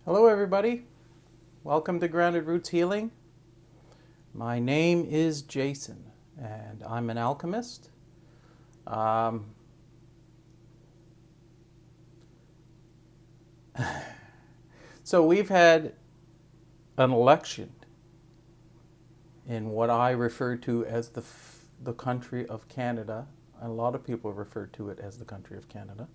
Hello, everybody. Welcome to Grounded Roots Healing. My name is Jason, and I'm an alchemist. Um, so we've had an election in what I refer to as the country of Canada. A lot of people refer to it as the country of Canada,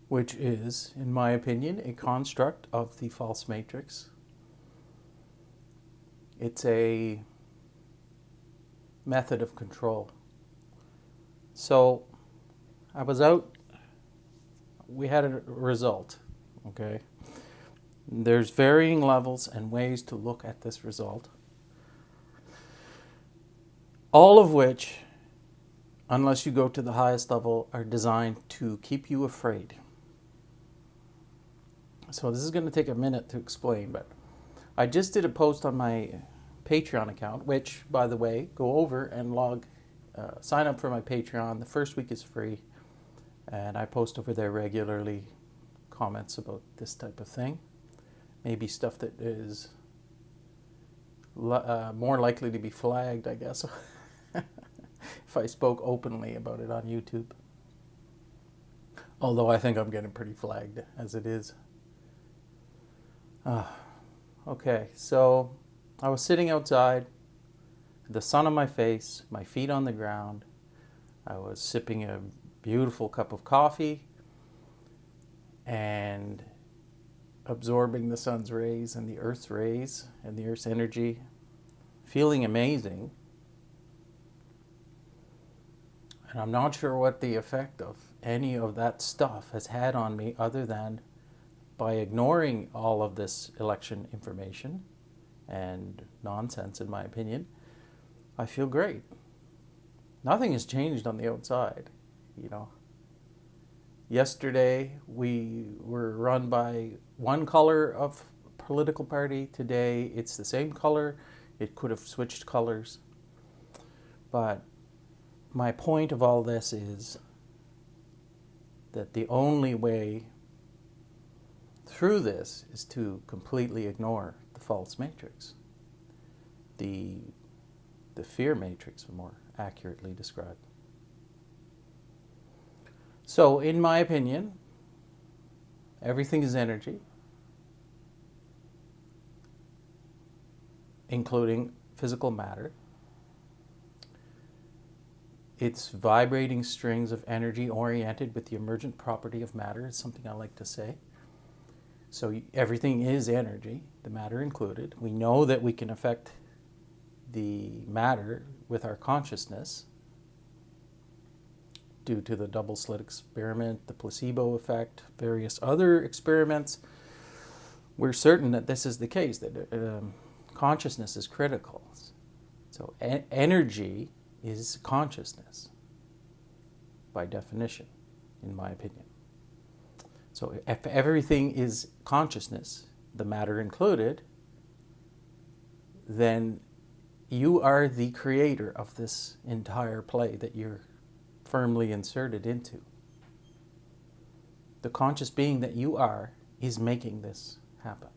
which is, in my opinion, a construct of the false matrix. It's a method of control. So I was out, we had a result, okay? There's varying levels and ways to look at this result, all of which, unless you go to the highest level, are designed to keep you afraid. So this is going to take a minute to explain, but I just did a post on my Patreon account, which, by the way, go over and sign up for my Patreon. The first week is free, and I post over there regularly comments about this type of thing. Maybe stuff that is more likely to be flagged, I guess, if I spoke openly about it on YouTube. Although I think I'm getting pretty flagged as it is. Okay, so I was sitting outside, the sun on my face, my feet on the ground. I was sipping a beautiful cup of coffee and absorbing the sun's rays and the earth's rays and the earth's energy, feeling amazing. And I'm not sure what the effect of any of that stuff has had on me other than by ignoring all of this election information and nonsense, in my opinion, I feel great. Nothing has changed on the outside, you know. Yesterday, we were run by one color of political party. Today, it's the same color. It could have switched colors. But my point of all this is that the only way through this is to completely ignore the false matrix. The fear matrix, more accurately described. So, in my opinion, everything is energy, including physical matter. It's vibrating strings of energy oriented with the emergent property of matter, is something I like to say. So everything is energy, the matter included. We know that we can affect the matter with our consciousness due to the double slit experiment, the placebo effect, various other experiments. We're certain that this is the case, that consciousness is critical. So energy is consciousness, by definition, in my opinion. So if everything is consciousness, the matter included, then you are the creator of this entire play that you're firmly inserted into. The conscious being that you are is making this happen.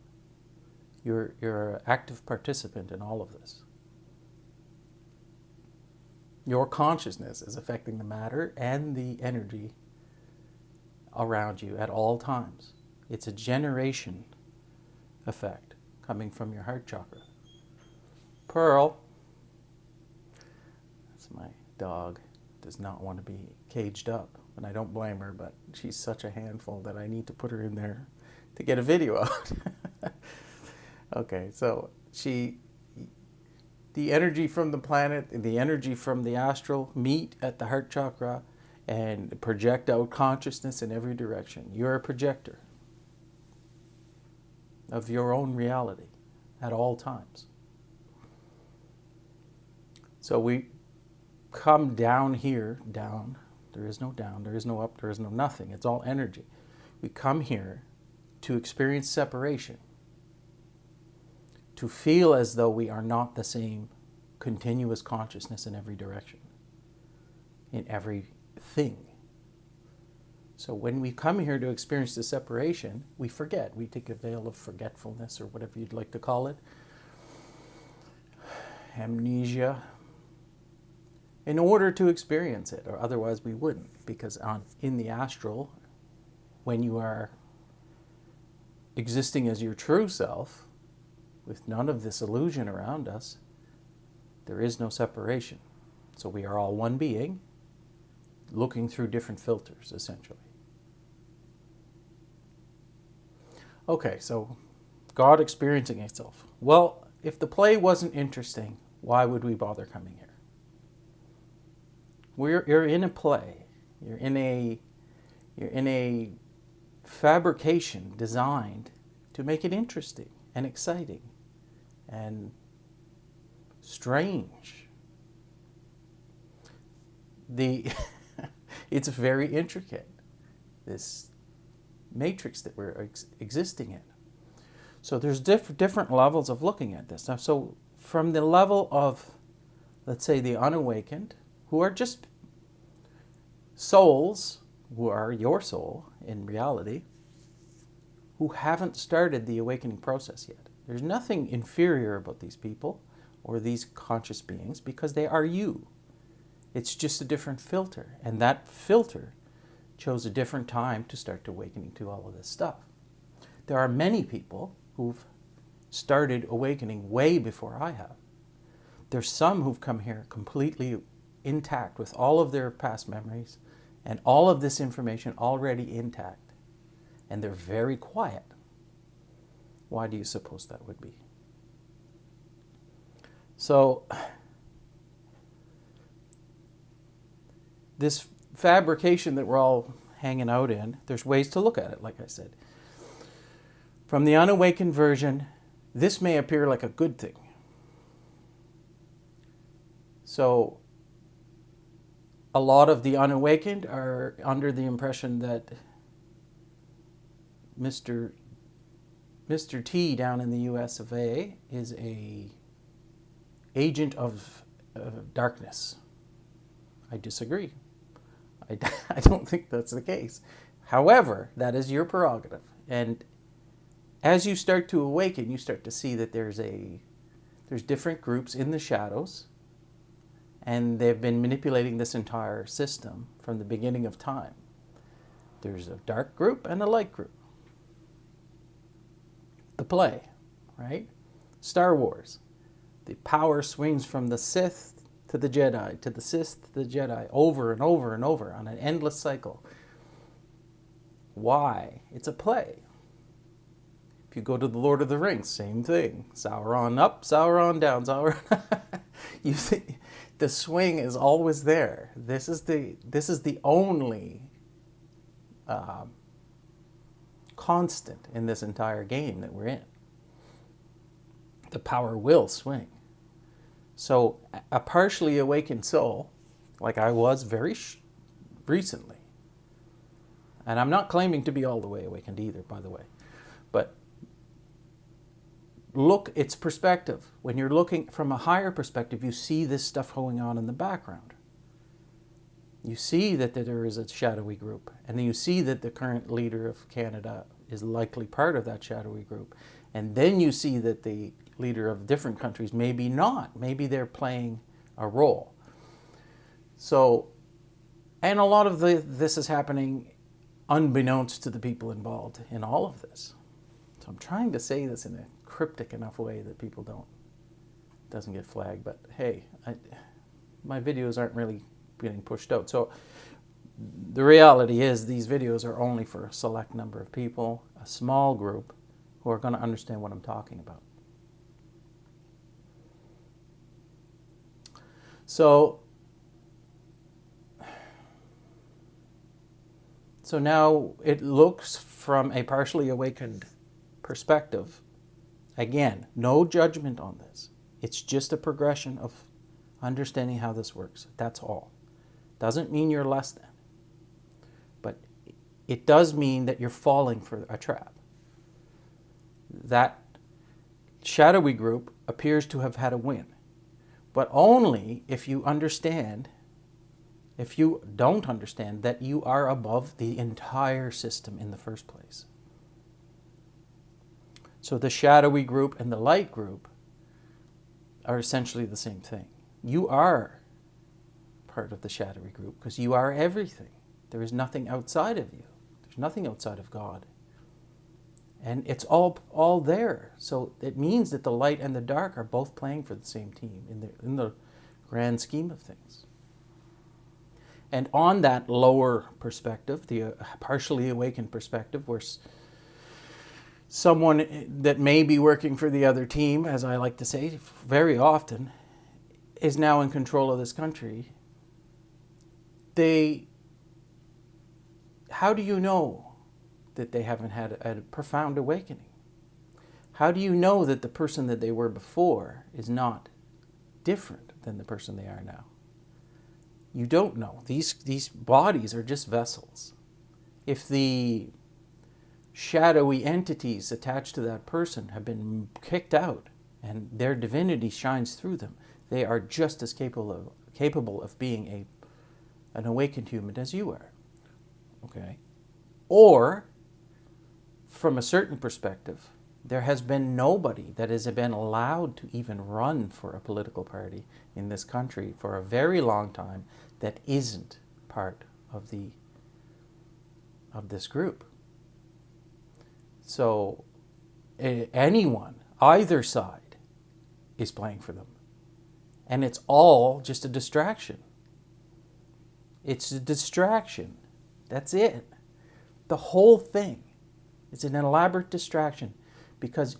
You're an active participant in all of this. Your consciousness is affecting the matter and the energy around you at all times. It's a generation effect coming from your heart chakra. Pearl, that's my dog, does not want to be caged up, and I don't blame her, but she's such a handful that I need to put her in there to get a video out. Okay, so the energy from the planet and the energy from the astral meet at the heart chakra and project out consciousness in every direction. You're a projector of your own reality at all times. So we come down here, down. There is no down, there is no up, there is no nothing. It's all energy. We come here to experience separation, to feel as though we are not the same continuous consciousness in every direction, in everything. So when we come here to experience the separation, we forget. We take a veil of forgetfulness, or whatever you'd like to call it, amnesia, in order to experience it, or otherwise we wouldn't. Because in the astral, when you are existing as your true self, with none of this illusion around us, there is no separation. So we are all one being, looking through different filters, essentially. Okay, so God experiencing itself. Well, if the play wasn't interesting, why would we bother coming here? You're in a play. You're in a fabrication designed to make it interesting and exciting and strange. It's very intricate, this matrix that we're existing in. So there's different levels of looking at this. Now, so from the level of, let's say, the unawakened, who are just souls, who are your soul in reality, who haven't started the awakening process yet. There's nothing inferior about these people or these conscious beings, because they are you. It's just a different filter. And that filter chose a different time to start awakening to all of this stuff. There are many people who've started awakening way before I have. There's some who've come here completely intact with all of their past memories and all of this information already intact. And they're very quiet. Why do you suppose that would be? So, this fabrication that we're all hanging out in, there's ways to look at it, like I said. From the unawakened version, this may appear like a good thing. So, a lot of the unawakened are under the impression that Mr. T down in the US of A is a agent of darkness. I disagree. I don't think that's the case. However, that is your prerogative. And as you start to awaken, you start to see that there's different groups in the shadows, and they've been manipulating this entire system from the beginning of time. There's a dark group and a light group. The play, right? Star Wars. The power swings from the Sith to the Jedi, to the Sith to the Jedi, over and over and over on an endless cycle. Why? It's a play. If you go to the Lord of the Rings, same thing. Sauron up, Sauron down, Sauron. You see, the swing is always there. This is the only constant in this entire game that we're in. The power will swing. So a partially awakened soul, like I was very recently, and I'm not claiming to be all the way awakened either, by the way, but look, it's perspective. When you're looking from a higher perspective, you see this stuff going on in the background. You see that there is a shadowy group, and then you see that the current leader of Canada is likely part of that shadowy group. And then you see that the leader of different countries maybe not. Maybe they're playing a role. So, and a lot of this is happening unbeknownst to the people involved in all of this. So I'm trying to say this in a cryptic enough way that people doesn't get flagged. But hey, my videos aren't really getting pushed out. So the reality is these videos are only for a select number of people, a small group, who are going to understand what I'm talking about. So now it looks from a partially awakened perspective. Again, no judgment on this. It's just a progression of understanding how this works. That's all. Doesn't mean you're less than. But it does mean that you're falling for a trap. That shadowy group appears to have had a win. But only if you understand if you don't understand that you are above the entire system in the first place. So the shadowy group and the light group are essentially the same thing. You are part of the shadowy group because you are everything. There is nothing outside of you. There's nothing outside of God. And it's all there. So it means that the light and the dark are both playing for the same team in the grand scheme of things. And on that lower perspective, the partially awakened perspective, where someone that may be working for the other team, as I like to say very often, is now in control of this country, how do you know that they haven't had a profound awakening? How do you know that the person that they were before is not different than the person they are now? You don't know. These bodies are just vessels. If the shadowy entities attached to that person have been kicked out and their divinity shines through them, they are just as capable of being an awakened human as you are. Okay? Or, from a certain perspective, there has been nobody that has been allowed to even run for a political party in this country for a very long time that isn't part of this group. So anyone, either side, is playing for them. And it's all just a distraction. It's a distraction. That's it. The whole thing is an elaborate distraction, because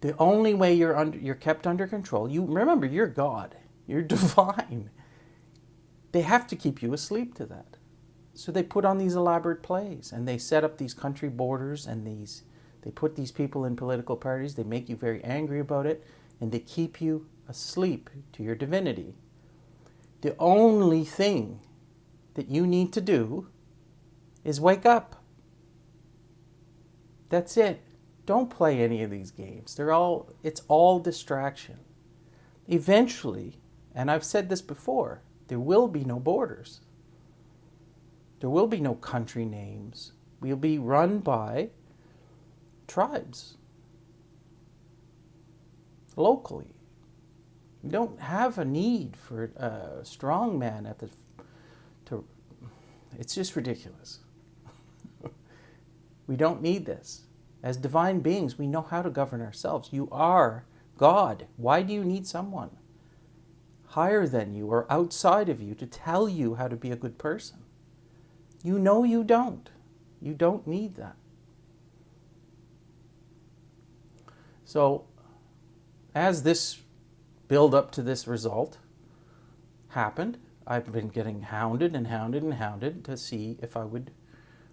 the only way you're kept under control, you remember, you're God, you're divine. They have to keep you asleep to that. So they put on these elaborate plays, and they set up these country borders, and they put these people in political parties. They make you very angry about it, and they keep you asleep to your divinity. The only thing that you need to do is wake up. That's it. Don't play any of these games. It's all distraction. Eventually, and I've said this before, there will be no borders. There will be no country names. We'll be run by tribes locally. We don't have a need for a strong man it's just ridiculous. We don't need this. As divine beings, we know how to govern ourselves. You are God. Why do you need someone higher than you or outside of you to tell you how to be a good person? You know you don't. You don't need that. So, as this build up to this result happened, I've been getting hounded and hounded and hounded to see if I would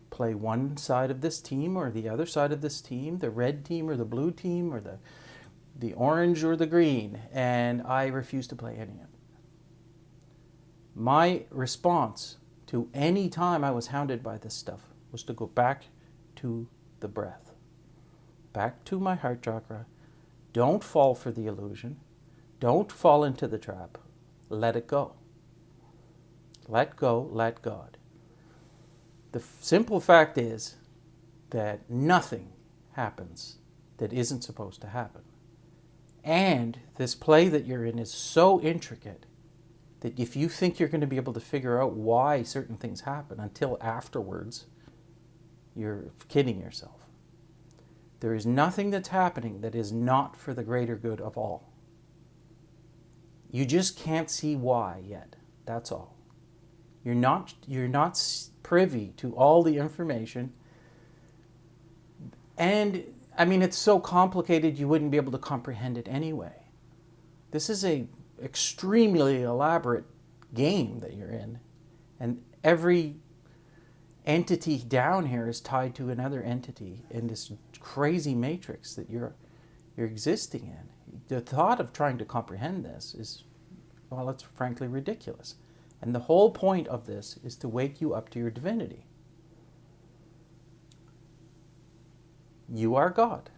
play one side of this team or the other side of this team, the red team or the blue team, or the orange or the green, and I refused to play any of it. My response to any time I was hounded by this stuff was to go back to the breath, back to my heart chakra. Don't fall for the illusion. Don't fall into the trap. Let it go. Let go, let God. The simple fact is that nothing happens that isn't supposed to happen. And this play that you're in is so intricate that if you think you're going to be able to figure out why certain things happen until afterwards, you're kidding yourself. There is nothing that's happening that is not for the greater good of all. You just can't see why yet. That's all. You're not privy to all the information. And, I mean, it's so complicated you wouldn't be able to comprehend it anyway. This is a extremely elaborate game that you're in. And every entity down here is tied to another entity in this crazy matrix that you're existing in. The thought of trying to comprehend this is, well, it's frankly ridiculous. And the whole point of this is to wake you up to your divinity. You are God.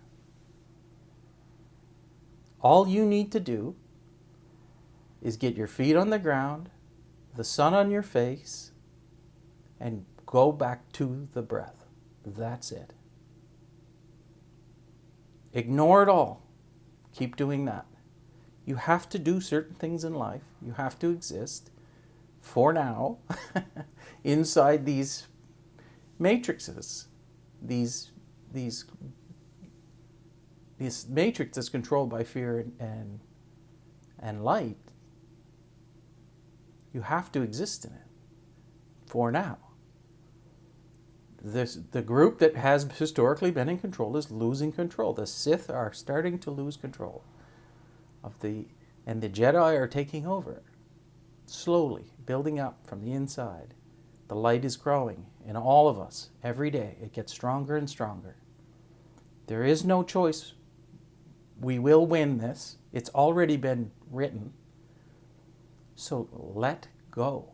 All you need to do is get your feet on the ground the sun on your face, and go back to the breath. That's it. Ignore it all. Keep doing that. You have to do certain things in life. You have to exist for now inside these matrices. These matrix is controlled by fear and light. You have to exist in it for now. The group that has historically been in control is losing control. The Sith are starting to lose control and the Jedi are taking over, slowly building up from the inside. The light is growing in all of us every day. It gets stronger and stronger. There is no choice. We will win this. It's already been written. So let go.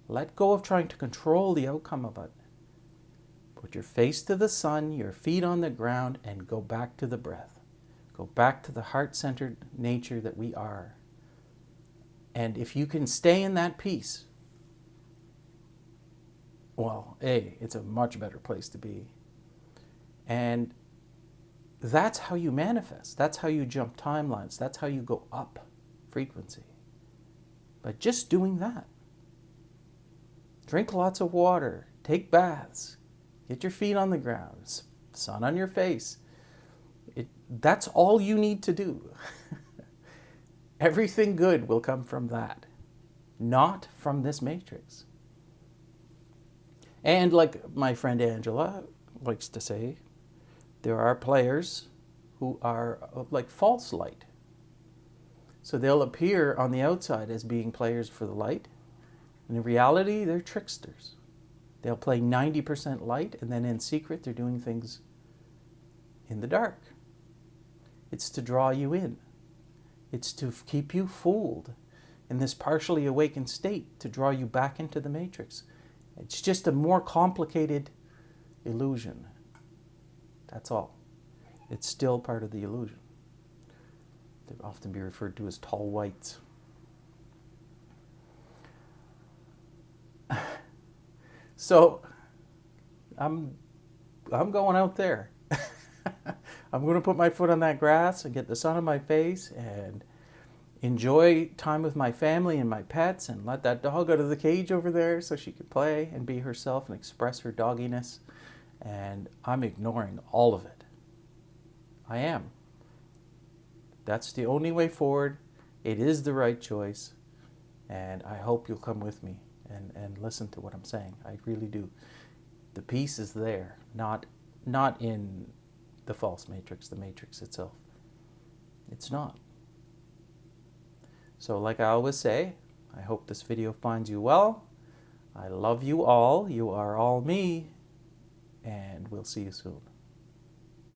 Let go of trying to control the outcome of it. Put your face to the sun, your feet on the ground, and go back to the breath. Go back to the heart-centered nature that we are. And if you can stay in that peace, well, it's a much better place to be. And that's how you manifest. That's how you jump timelines. That's how you go up frequency. But just doing that. Drink lots of water. Take baths. Get your feet on the ground. Sun on your face. That's all you need to do. Everything good will come from that, not from this matrix. And like my friend Angela likes to say, there are players who are like false light. So they'll appear on the outside as being players for the light. And in reality, they're tricksters. They'll play 90% light, and then in secret, they're doing things in the dark. It's to draw you in. It's to keep you fooled in this partially awakened state, to draw you back into the matrix. It's just a more complicated illusion. That's all. It's still part of the illusion. They often be referred to as tall whites. So I'm going out there. I'm going to put my foot on that grass and get the sun on my face and enjoy time with my family and my pets, and let that dog out of the cage over there so she can play and be herself and express her dogginess. And I'm ignoring all of it. I am. That's the only way forward. It is the right choice. And I hope you'll come with me and listen to what I'm saying. I really do. The peace is there, not in the false matrix, the matrix itself. It's not. So like I always say, I hope this video finds you well. I love you all. You are all me. And we'll see you soon.